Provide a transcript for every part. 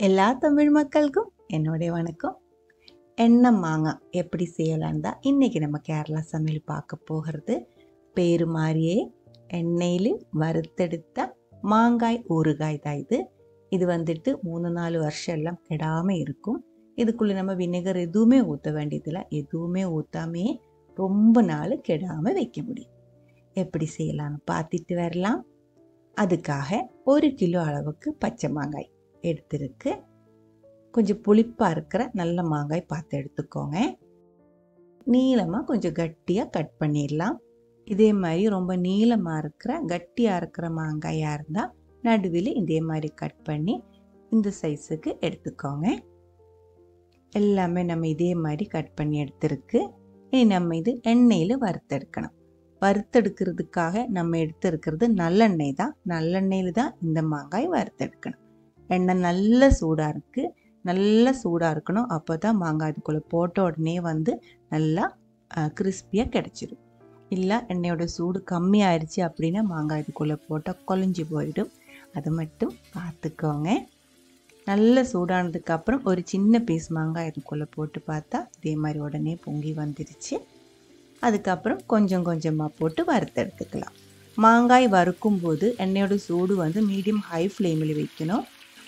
எல்லா தமிழ் மக்களுக்கும் என்னுடைய வணக்கம். எண்ணெய் மாங்காய் எப்படி செய்யலான்னு தான் இன்றைக்கி நம்ம கேரளா சமையல் பார்க்க போகிறது. பேரு மாதிரியே எண்ணெயில் வறுத்தெடுத்த மாங்காய் ஊறுகாய் தான் இது. இது வந்துட்டு 3-4 வருஷம் எல்லாம் கெடாமல் இருக்கும். இதுக்குள்ளே நம்ம விnegar எதுவுமே ஊற்ற வேண்டியதில்லை. எதுவுமே ஊற்றாமே ரொம்ப நாள் கெடாமல் வைக்க முடியும். எப்படி செய்யலான்னு பார்த்துட்டு வரலாம். அதுக்காக 1 கிலோ அளவுக்கு பச்சை மாங்காய் எடுத்துருக்கு. கொஞ்சம் புளிப்பாக இருக்கிற நல்ல மாங்காய் பார்த்து எடுத்துக்கோங்க. நீளமாக கொஞ்சம் கட்டியாக கட் பண்ணிடலாம். இதே மாதிரி ரொம்ப நீளமாக இருக்கிற கட்டியாக இருக்கிற மாங்காயாக இருந்தால் நடுவில் இதே மாதிரி கட் பண்ணி இந்த சைஸுக்கு எடுத்துக்கோங்க. எல்லாமே நம்ம இதே மாதிரி கட் பண்ணி எடுத்துருக்கு. இனி நம்ம இது எண்ணெயில் வறுத்தெடுக்கணும். வறுத்தெடுக்கிறதுக்காக நம்ம எடுத்துருக்கிறது நல்லெண்ணெய் தான். நல்லெண்ணெயில் தான் இந்த மாங்காய் வறுத்தெடுக்கணும். எண்ணெய் நல்ல சூடாக இருக்குது. நல்லா சூடாக இருக்கணும். அப்போ தான் மாங்காய் இதுக்குள்ளே போட்ட உடனே வந்து நல்லா கிறிஸ்பியாக கிடச்சிடும். இல்லை எண்ணெயோட சூடு கம்மியாயிருச்சு அப்படின்னா மாங்காய் இதுக்குள்ளே போட்டால் குழஞ்சி போயிடும். அதை மட்டும் பார்த்துக்கோங்க. நல்ல சூடானதுக்கப்புறம் ஒரு சின்ன பீஸ் மாங்காய் இதுக்குள்ளே போட்டு பார்த்தா இதே மாதிரி உடனே பொங்கி வந்துருச்சு. அதுக்கப்புறம் கொஞ்சம் கொஞ்சமாக போட்டு வறுத்தெடுத்துக்கலாம். மாங்காய் வறுக்கும்போது எண்ணெயோட சூடு வந்து மீடியம் ஹை ஃப்ளேமில் வைக்கணும்.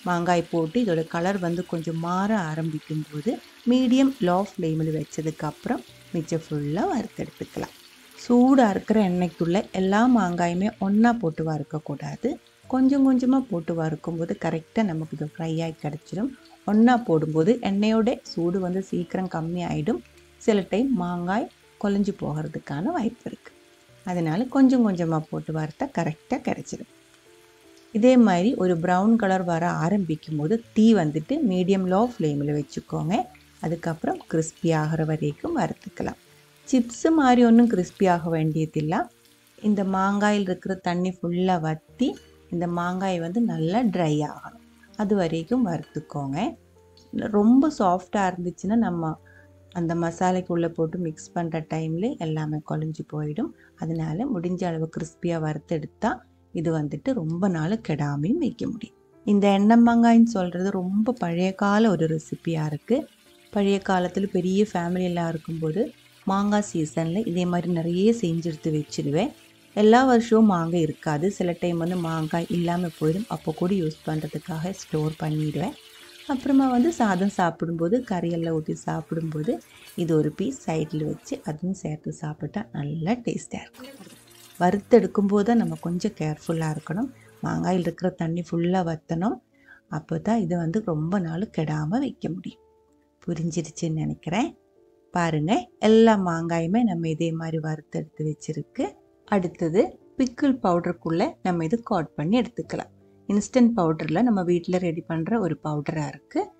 மாங்காய் போட்டு இதோட கலர் வந்து கொஞ்சம் மாற ஆரம்பிக்கும் போது மீடியம் லோ ஃப்ளேமில் வச்சதுக்கப்புறம் மிச்சம் ஃபுல்லாக வறுத்தெடுத்துக்கலாம். சூடாக இருக்கிற எண்ணெய்க்குள்ளே எல்லா மாங்காயுமே ஒன்றா போட்டு வறுக்கக்கூடாது. கொஞ்சம் கொஞ்சமாக போட்டு வறுக்கும்போது கரெக்டாக நமக்கு இது ஃப்ரை ஆகி கிடச்சிடும். ஒன்றா போடும்போது எண்ணெயோட சூடு வந்து சீக்கிரம் கம்மி ஆகிடும். சில டைம் மாங்காய் குழஞ்சி போகிறதுக்கான வாய்ப்பு இருக்குது. அதனால் கொஞ்சம் கொஞ்சமாக போட்டு வறுத்தா கரெக்டாக கிடச்சிடும். இதே மாதிரி ஒரு ப்ரௌன் கலர் வர ஆரம்பிக்கும் போது தீ வந்துட்டு மீடியம் லோ ஃப்ளேமில் வச்சுக்கோங்க. அதுக்கப்புறம் கிறிஸ்பி ஆகிற வரைக்கும் வறுத்துக்கலாம். சிப்ஸு மாதிரி ஒன்றும் கிறிஸ்பி ஆக வேண்டியதில்லை. இந்த மாங்காயில் இருக்கிற தண்ணி ஃபுல்லாக வற்றி இந்த மாங்காய் வந்து நல்லா ட்ரை ஆகணும். அது வரைக்கும் வறுத்துக்கோங்க. ரொம்ப சாஃப்டாக இருந்துச்சுன்னா நம்ம அந்த மசாலைக்குள்ளே போட்டு மிக்ஸ் பண்ணுற டைமில் எல்லாமே குழஞ்சி போயிடும். அதனால் முடிஞ்ச அளவு கிறிஸ்பியாக வறுத்தெடுத்தால் இது வந்துட்டு ரொம்ப நாள் கெடாமையும் வைக்க முடியும். இந்த எண்ணெய் மாங்காய்ன்னு சொல்கிறது ரொம்ப பழைய கால ஒரு ரெசிப்பியாக இருக்குது. பழைய காலத்தில் பெரிய ஃபேமிலியெல்லாம் இருக்கும்போது மாங்காய் சீசனில் இதே மாதிரி நிறைய செஞ்செடுத்து வச்சுடுவேன். எல்லா வருஷமும் மாங்காய் இருக்காது. சில டைம் வந்து மாங்காய் இல்லாமல் போயிடும். அப்போ கூட யூஸ் பண்ணுறதுக்காக ஸ்டோர் பண்ணிவிடுவேன். அப்புறமா வந்து சாதம் சாப்பிடும்போது கறியெல்லாம் ஊற்றி சாப்பிடும்போது இது ஒரு பீஸ் சைடில் வச்சு அதுவும் சேர்த்து சாப்பிட்டா நல்லா டேஸ்ட்டாக இருக்கும். வறுத்தெடுக்கும் போது தான் நம்ம கொஞ்சம் கேர்ஃபுல்லாக இருக்கணும். மாங்காயில் இருக்கிற தண்ணி ஃபுல்லாக வற்றணும். அப்போ தான் இது வந்து ரொம்ப நாள் கெடாமல் வைக்க முடியும். புரிஞ்சிருச்சுன்னு நினைக்கிறேன். பாருங்கள், எல்லா மாங்காயுமே நம்ம இதே மாதிரி வறுத்தெடுத்து வச்சுருக்கு. அடுத்தது பிக்கிள் பவுடருக்குள்ளே நம்ம இது கோட் பண்ணி எடுத்துக்கலாம். இன்ஸ்டன்ட் பவுடரில் நம்ம வீட்டில் ரெடி பண்ணுற ஒரு பவுடராக இருக்குது.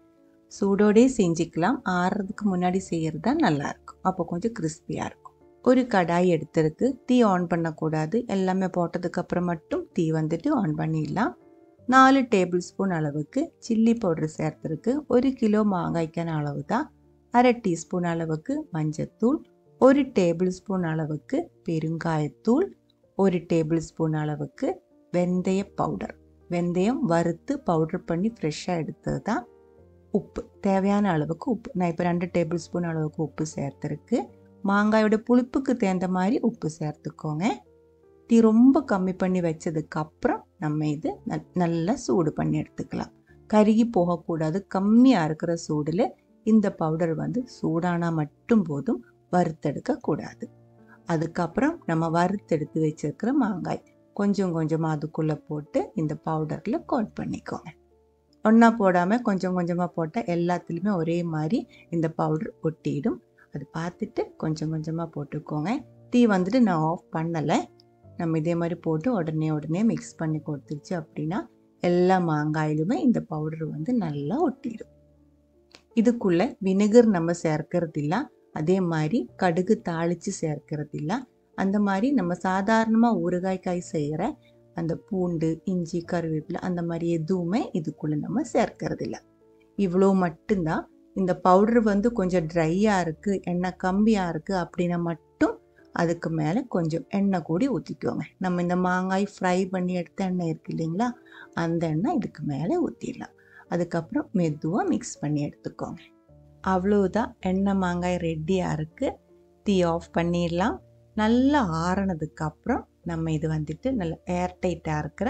சூடோடே செஞ்சுக்கலாம். ஆறுறதுக்கு முன்னாடி செய்கிறது தான் நல்லாயிருக்கும். அப்போ கொஞ்சம் கிறிஸ்பியாக இருக்கும். ஒரு கடாய் எடுத்துருக்கு. தீ ஆன் பண்ணக்கூடாது. எல்லாமே போட்டதுக்கப்புறம் மட்டும் தீ வந்துட்டு ஆன் பண்ணிடலாம். 4 டேபிள் ஸ்பூன் அளவுக்கு சில்லி பவுடர் சேர்த்துருக்கு. 1 கிலோ மாங்காய்க்கான அளவு தான். 1/2 டீஸ்பூன் அளவுக்கு மஞ்சத்தூள், 1 டேபிள் ஸ்பூன் அளவுக்கு பெருங்காயத்தூள், 1 டேபிள் ஸ்பூன் அளவுக்கு வெந்தய பவுடர். வெந்தயம் வறுத்து பவுடர் பண்ணி ஃப்ரெஷ்ஷாக எடுத்தது தான். உப்பு, தேவையான அளவுக்கு உப்பு. நான் இப்போ 2 டேபிள் ஸ்பூன் அளவுக்கு உப்பு சேர்த்துருக்கு. மாங்காயோட புளிப்புக்கு தகுந்த மாதிரி உப்பு சேர்த்துக்கோங்க. தீ ரொம்ப கம்மி பண்ணி வச்சதுக்கப்புறம் நம்ம இது நல்லா சூடு பண்ணி எடுத்துக்கலாம். கருகி போகக்கூடாது. கம்மியாக இருக்கிற சூடில் இந்த பவுடர் வந்து சூடானால் மட்டும் போதும், வறுத்தெடுக்கக்கூடாது. அதுக்கப்புறம் நம்ம வறுத்தெடுத்து வச்சிருக்கிற மாங்காய் கொஞ்சம் கொஞ்சமாக அதுக்குள்ளே போட்டு இந்த பவுடரில் கோட் பண்ணிக்கோங்க. ஒன்றா போடாமல் கொஞ்சம் கொஞ்சமாக போட்டால் எல்லாத்துலேயுமே ஒரே மாதிரி இந்த பவுடர் ஒட்டிடும். அது பார்த்துட்டு கொஞ்சம் கொஞ்சமாக போட்டுக்கோங்க. தீ வந்துட்டு நான் ஆஃப் பண்ணலை. நம்ம இதே மாதிரி போட்டு உடனே மிக்ஸ் பண்ணி கொடுத்துருச்சு அப்படின்னா எல்லா மாங்காயிலுமே இந்த பவுடர் வந்து நல்லா ஒட்டிடும். இதுக்குள்ளே விnegar நம்ம சேர்க்கறது இல்லை. அதே மாதிரி கடுகு தாளித்து சேர்க்கறது இல்லை. அந்த மாதிரி நம்ம சாதாரணமாக ஊறுகாய்க்காய் செய்கிற அந்த பூண்டு, இஞ்சி, கருவேப்பிலை அந்த மாதிரி எதுவுமே இதுக்குள்ளே நம்ம சேர்க்கறது இல்லை. இவ்வளோ மட்டும்தான். இந்த பவுடர் வந்து கொஞ்சம் ட்ரையாக இருக்குது, எண்ணெய் கம்மியாக இருக்குது அப்படின்னா மட்டும் அதுக்கு மேலே கொஞ்சம் எண்ணெய் கூடி ஊற்றிக்கோங்க. நம்ம இந்த மாங்காய் ஃப்ரை பண்ணி எடுத்த எண்ணெய் இருக்குது இல்லைங்களா, அந்த எண்ணெய் இதுக்கு மேலே ஊற்றிடலாம். அதுக்கப்புறம் மெதுவாக மிக்ஸ் பண்ணி எடுத்துக்கோங்க. அவ்வளோதான், எண்ணெய் மாங்காய் ரெடியாக இருக்குது. தீ ஆஃப் பண்ணிடலாம். நல்லா ஆறினதுக்கப்புறம் நம்ம இது வந்துட்டு நல்லா ஏர்டைட்டாக இருக்கிற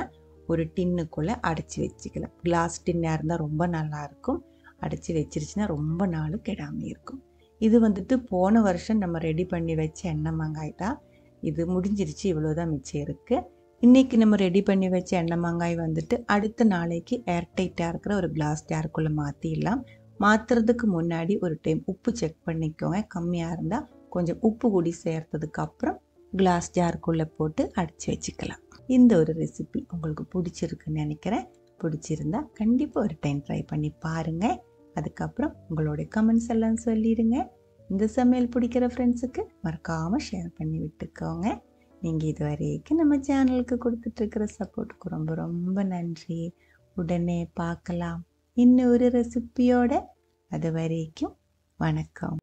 ஒரு டின்னுக்குள்ளே அடைச்சி வச்சுக்கலாம். கிளாஸ் டின்னாக இருந்தால் ரொம்ப நல்லாயிருக்கும். அடைச்சி வச்சிருச்சுன்னா ரொம்ப நாள் கெடாமல் இருக்கும். இது வந்துட்டு போன வருஷம் நம்ம ரெடி பண்ணி வச்ச எண்ணெய் மாங்காய் தான். இது முடிஞ்சிருச்சு, இவ்வளோதான் மிச்சம் இருக்குது. இன்றைக்கி நம்ம ரெடி பண்ணி வச்ச எண்ணெய் மாங்காய் வந்துட்டு அடுத்த நாளைக்கு ஏர்டைட்டாக இருக்கிற ஒரு கிளாஸ் ஜாருக்குள்ளே மாற்றிடலாம். மாற்றுறதுக்கு முன்னாடி ஒரு டைம் உப்பு செக் பண்ணிக்கோங்க. கம்மியாக இருந்தால் கொஞ்சம் உப்பு கூடி சேர்த்ததுக்கு அப்புறம் கிளாஸ் ஜாருக்குள்ளே போட்டு அடைச்சி வச்சுக்கலாம். இந்த ஒரு ரெசிபி உங்களுக்கு பிடிச்சிருக்குன்னு நினைக்கிறேன். பிடிச்சிருந்தா கண்டிப்பாக ஒரு டைம் ட்ரை பண்ணி பாருங்கள். அதுக்கப்புறம் உங்களுடைய கமெண்ட்ஸ் எல்லாம் சொல்லிடுங்க. இந்த சமையல் பிடிக்கிற ஃப்ரெண்ட்ஸுக்கு மறக்காமல் ஷேர் பண்ணி விட்டுக்கோங்க. நீங்கள் இது வரைக்கும் நம்ம சேனலுக்கு கொடுத்துட்ருக்கிற சப்போர்ட்டுக்கு ரொம்ப ரொம்ப நன்றி. உடனே பார்க்கலாம் இன்னும் ஒரு ரெசிபியோட. அது வரைக்கும் வணக்கம்.